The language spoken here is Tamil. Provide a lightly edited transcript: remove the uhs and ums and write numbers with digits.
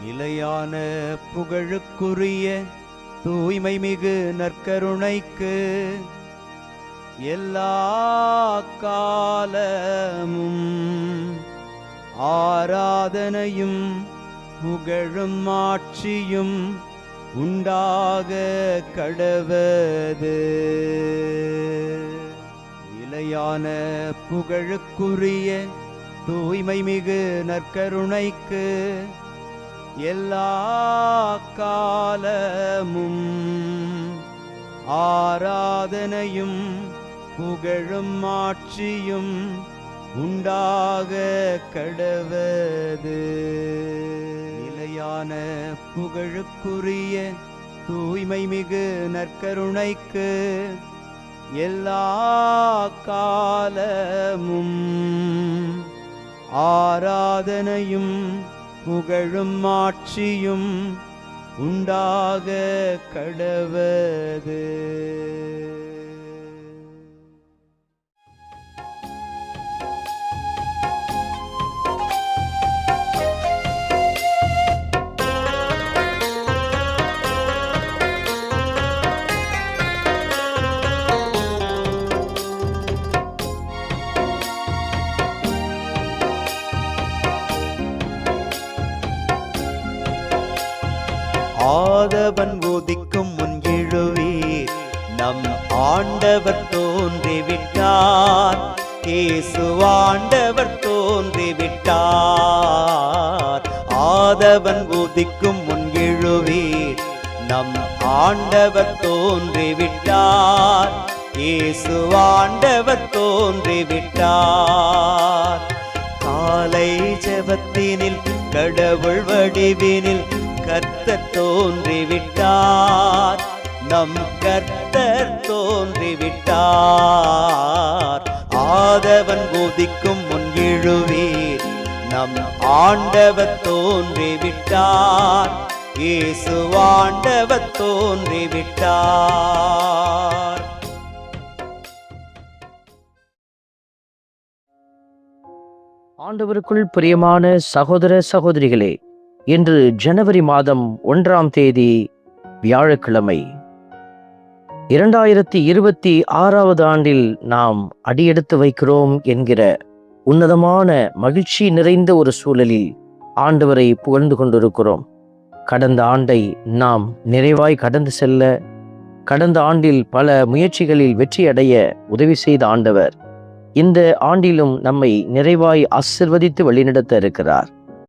நிலையான புகழுக்குரிய தூய்மை மிகு நற்கருணைக்கு எல்லா காலமும் ஆராதனையும் புகழும் ஆட்சியும் உண்டாக கடவது. நிலையான புகழுக்குரிய தூய்மை மிகு நற்கருணைக்கு எல்லா காலமும் ஆராதனையும் புகழும் ஆட்சியும் உண்டாக கடவது. நிலையான புகழுக்குரிய தூய்மை மிகு நற்கருணைக்கு எல்லா காலமும் ஆராதனையும் புகழும் ஆட்சியும் உண்டாக கடவது. ஆதவன் உதிக்கும் முன் எழுவீர், நம் ஆண்டவர் தோன்றிவிட்டார். இயேசு ஆண்டவர் தோன்றிவிட்டார். ஆதவன் உதிக்கும் முன் எழுவீர், நம் ஆண்டவர் தோன்றிவிட்டார். இயேசு ஆண்டவர் தோன்றிவிட்டார். காலை ஜெபத்தினில் கடவுள் வடிவினில் கர்த்தர் தோன்றிவிட்டார். நம் கர்த்தர் தோன்றிவிட்டார். ஆதவன் உதிக்கும் முன் எழுவீர், நம் ஆண்டவர் தோன்றிவிட்டார். இயேசு ஆண்டவர் தோன்றிவிட்டார். ஆண்டவருக்குள் பிரியமான சகோதர சகோதரிகளே, இன்று ஜனவரி மாதம் 1ஆம் தேதி வியாழக்கிழமை. 2026வது ஆண்டில் நாம் அடியெடுத்து வைக்கிறோம் என்கிற உன்னதமான மகிழ்ச்சி நிறைந்த ஒரு சூழலில் ஆண்டவரை புகழ்ந்து கொண்டிருக்கிறோம். கடந்த ஆண்டை நாம் நிறைவாய் கடந்து செல்ல, கடந்த ஆண்டில் பல முயற்சிகளில் வெற்றி அடைய உதவி செய்த ஆண்டவர் இந்த ஆண்டிலும் நம்மை நிறைவாய் ஆசீர்வதித்து வழிநடத்த இருக்கிறார்.